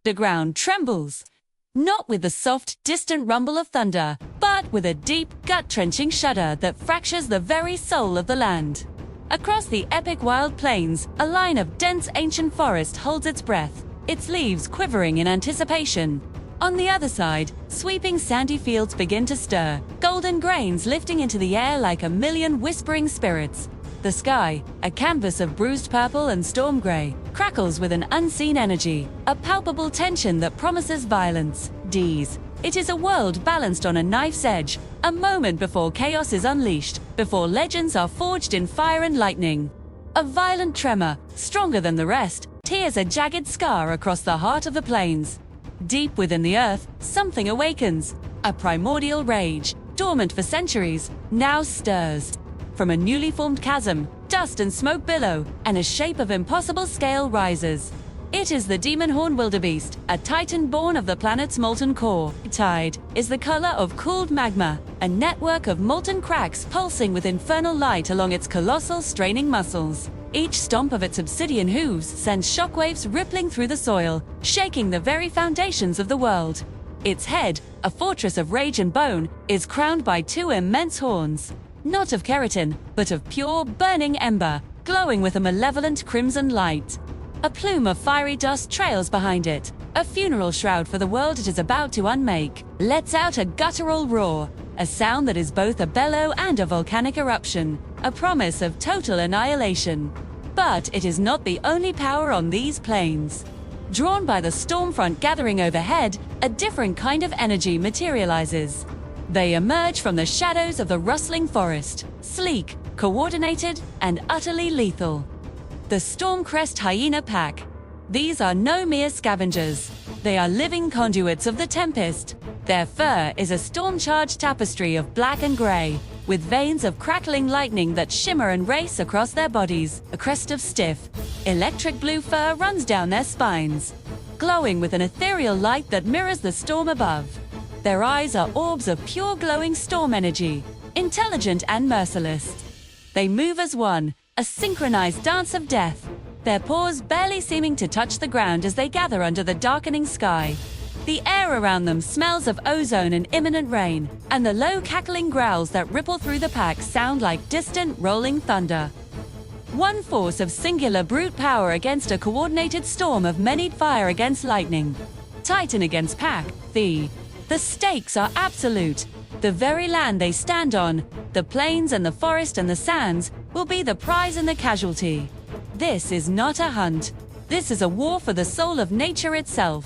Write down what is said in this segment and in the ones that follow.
The ground trembles, not with the soft, distant rumble of thunder, but with a deep, gut-wrenching shudder that fractures the very soul of the land. Across the epic wild plains, a line of dense ancient forest holds its breath, its leaves quivering in anticipation. On the other side, sweeping sandy fields begin to stir, golden grains lifting into the air like a million whispering spirits. The sky, a canvas of bruised purple and storm gray, crackles with an unseen energy, a palpable tension that promises violence. It is a world balanced on a knife's edge, a moment before chaos is unleashed, before legends are forged in fire and lightning. A violent tremor, stronger than the rest, tears a jagged scar across the heart of the plains. Deep within the earth, something awakens. A primordial rage, dormant for centuries, now stirs. From a newly formed chasm, dust and smoke billow, and a shape of impossible scale rises. It is the Demon-Horn Wildebeest, a titan born of the planet's molten core. Tide is the color of cooled magma, a network of molten cracks pulsing with infernal light along its colossal, straining muscles. Each stomp of its obsidian hooves sends shockwaves rippling through the soil, shaking the very foundations of the world. Its head, a fortress of rage and bone, is crowned by two immense horns. Not of keratin, but of pure, burning ember, glowing with a malevolent crimson light. A plume of fiery dust trails behind it. A funeral shroud for the world it is about to unmake lets out a guttural roar, a sound that is both a bellow and a volcanic eruption, a promise of total annihilation. But it is not the only power on these plains. Drawn by the storm front gathering overhead, a different kind of energy materializes. They emerge from the shadows of the rustling forest, sleek, coordinated, and utterly lethal. The Storm-Crest Hyena Pack. These are no mere scavengers. They are living conduits of the tempest. Their fur is a storm-charged tapestry of black and gray, with veins of crackling lightning that shimmer and race across their bodies. A crest of stiff, electric blue fur runs down their spines, glowing with an ethereal light that mirrors the storm above. Their eyes are orbs of pure glowing storm energy, intelligent and merciless. They move as one, a synchronized dance of death, their paws barely seeming to touch the ground as they gather under the darkening sky. The air around them smells of ozone and imminent rain, and the low cackling growls that ripple through the pack sound like distant rolling thunder. One force of singular brute power against a coordinated storm of many fire against lightning. Titan against pack, The stakes are absolute. The very land they stand on, the plains and the forest and the sands, will be the prize and the casualty. This is not a hunt. This is a war for the soul of nature itself.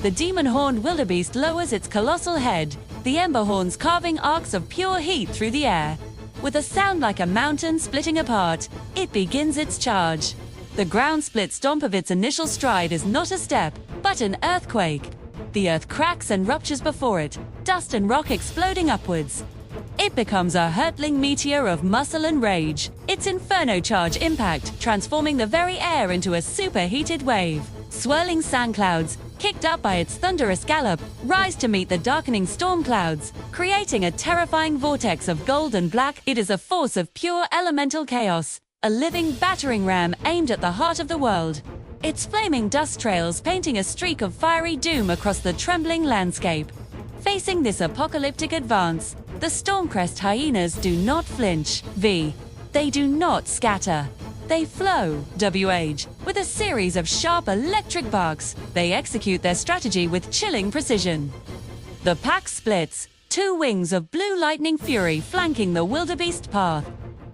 The Demon-Horn Wildebeest lowers its colossal head, the ember horns carving arcs of pure heat through the air. With a sound like a mountain splitting apart, it begins its charge. The ground-split stomp of its initial stride is not a step, but an earthquake. The earth cracks and ruptures before it, dust and rock exploding upwards. It becomes a hurtling meteor of muscle and rage, its inferno charge impact transforming the very air into a superheated wave. Swirling sand clouds, kicked up by its thunderous gallop, rise to meet the darkening storm clouds, creating a terrifying vortex of gold and black. It is a force of pure elemental chaos, a living battering ram aimed at the heart of the world. Its flaming dust trails painting a streak of fiery doom across the trembling landscape. Facing this apocalyptic advance, the Storm-Crest hyenas do not flinch. They do not scatter. They flow, with a series of sharp electric barks. They execute their strategy with chilling precision. The pack splits, two wings of blue lightning fury flanking the wildebeest path.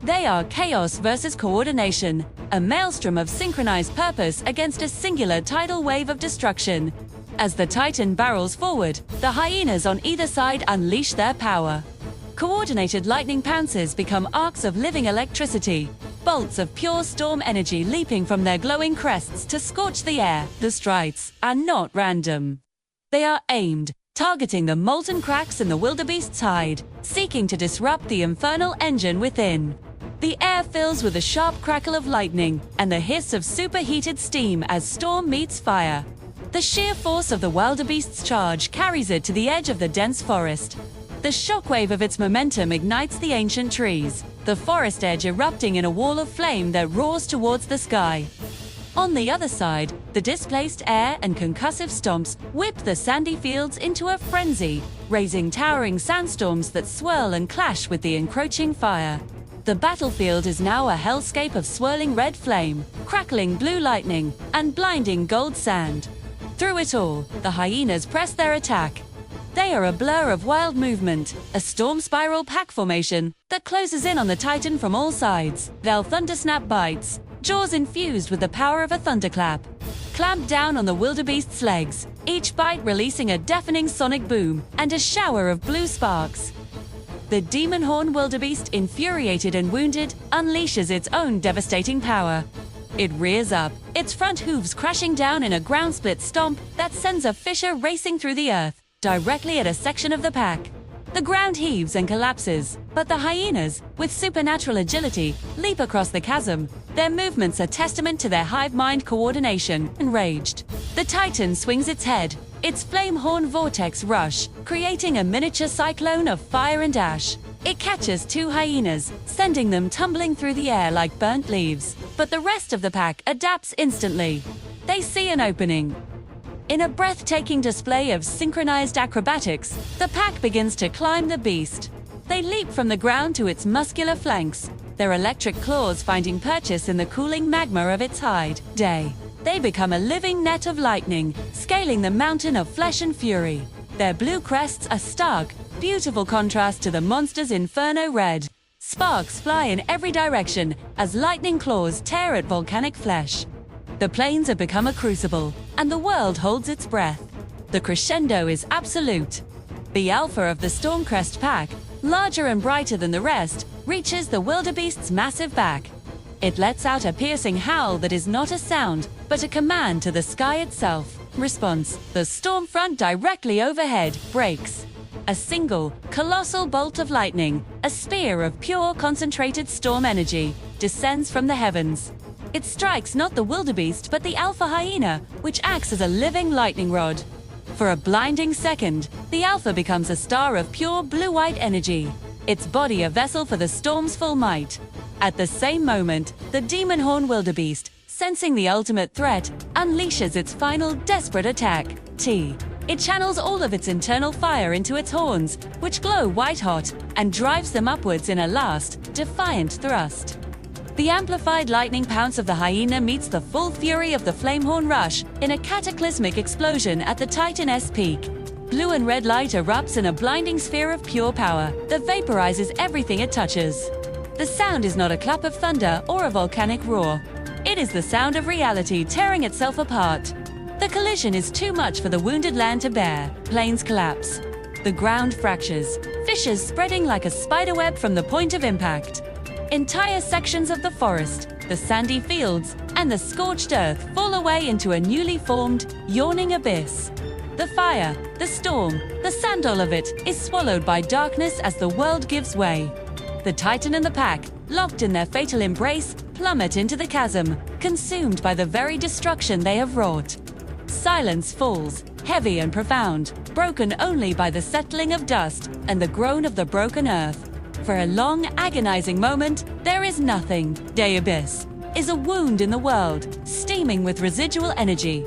They are chaos versus coordination, a maelstrom of synchronized purpose against a singular tidal wave of destruction. As the Titan barrels forward, the hyenas on either side unleash their power. Coordinated lightning pounces become arcs of living electricity, bolts of pure storm energy leaping from their glowing crests to scorch the air. The strikes are not random. They are aimed, targeting the molten cracks in the wildebeest's hide, seeking to disrupt the infernal engine within. The air fills with a sharp crackle of lightning and the hiss of superheated steam as storm meets fire. The sheer force of the wildebeest's charge carries it to the edge of the dense forest. The shockwave of its momentum ignites the ancient trees, the forest edge erupting in a wall of flame that roars towards the sky. On the other side, the displaced air and concussive stomps whip the sandy fields into a frenzy, raising towering sandstorms that swirl and clash with the encroaching fire. The battlefield is now a hellscape of swirling red flame, crackling blue lightning, and blinding gold sand. Through it all, the hyenas press their attack. They are a blur of wild movement, a storm spiral pack formation that closes in on the Titan from all sides. They'll thundersnap bites, jaws infused with the power of a thunderclap, clamp down on the wildebeest's legs, each bite releasing a deafening sonic boom and a shower of blue sparks. The Demon-Horn Wildebeest, infuriated and wounded, unleashes its own devastating power. It rears up, its front hooves crashing down in a ground-split stomp that sends a fissure racing through the earth, directly at a section of the pack. The ground heaves and collapses, but the hyenas, with supernatural agility, leap across the chasm. Their movements are testament to their hive-mind coordination. Enraged, the Titan swings its head, its flame horn vortex rush, creating a miniature cyclone of fire and ash. It catches two hyenas, sending them tumbling through the air like burnt leaves. But the rest of the pack adapts instantly. They see an opening. In a breathtaking display of synchronized acrobatics, the pack begins to climb the beast. They leap from the ground to its muscular flanks, their electric claws finding purchase in the cooling magma of its hide. They become a living net of lightning, scaling the mountain of flesh and fury. Their blue crests are stark, beautiful contrast to the monster's inferno red. Sparks fly in every direction as lightning claws tear at volcanic flesh. The plains have become a crucible, and the world holds its breath. The crescendo is absolute. The alpha of the Storm-Crest pack, larger and brighter than the rest, reaches the wildebeest's massive back. It lets out a piercing howl that is not a sound, but a command to the sky itself. Response: the storm front directly overhead breaks. A single, colossal bolt of lightning, a spear of pure concentrated storm energy, descends from the heavens. It strikes not the wildebeest but the alpha hyena, which acts as a living lightning rod. For a blinding second, the alpha becomes a star of pure blue-white energy, its body a vessel for the storm's full might. At the same moment, the Demon-Horn Wildebeest, sensing the ultimate threat, unleashes its final desperate attack. It channels all of its internal fire into its horns, which glow white-hot, and drives them upwards in a last, defiant thrust. The amplified lightning pounce of the hyena meets the full fury of the flamehorn rush in a cataclysmic explosion at the Titan's peak. Blue and red light erupts in a blinding sphere of pure power that vaporizes everything it touches. The sound is not a clap of thunder or a volcanic roar. It is the sound of reality tearing itself apart. The collision is too much for the wounded land to bear. Plains collapse. The ground fractures, fissures spreading like a spiderweb from the point of impact. Entire sections of the forest, the sandy fields, and the scorched earth fall away into a newly formed, yawning abyss. The fire, the storm, the sand all of it is swallowed by darkness as the world gives way. The Titan and the pack, locked in their fatal embrace, plummet into the chasm, consumed by the very destruction they have wrought. Silence falls, heavy and profound, broken only by the settling of dust and the groan of the broken earth. For a long, agonizing moment, there is nothing. The abyss is a wound in the world, steaming with residual energy.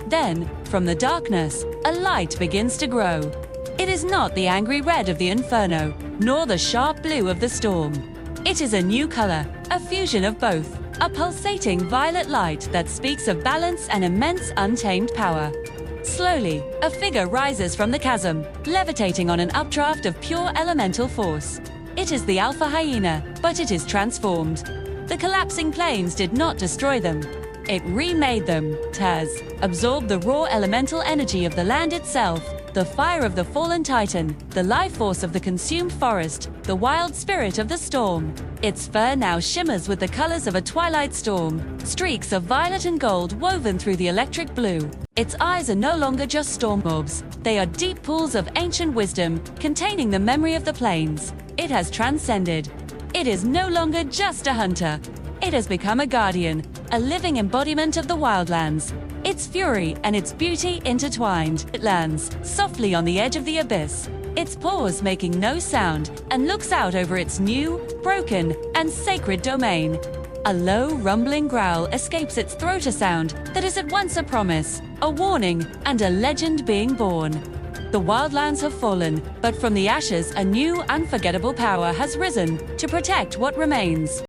Then, from the darkness, a light begins to grow. It is not the angry red of the inferno, nor the sharp blue of the storm. It is a new color, a fusion of both, a pulsating violet light that speaks of balance and immense untamed power. Slowly, a figure rises from the chasm, levitating on an updraft of pure elemental force. It is the alpha hyena, but it is transformed. The collapsing plains did not destroy them. It remade them. It has absorbed the raw elemental energy of the land itself, the fire of the fallen Titan, the life force of the consumed forest, the wild spirit of the storm. Its fur now shimmers with the colors of a twilight storm, streaks of violet and gold woven through the electric blue. Its eyes are no longer just storm orbs. They are deep pools of ancient wisdom, containing the memory of the plains. It has transcended. It is no longer just a hunter. It has become a guardian, a living embodiment of the wildlands. Its fury and its beauty intertwined. It lands softly on the edge of the abyss, its paws making no sound, and looks out over its new, broken, and sacred domain. A low, rumbling growl escapes its throat, a sound that is at once a promise, a warning, and a legend being born. The wildlands have fallen, but from the ashes a new, unforgettable power has risen to protect what remains.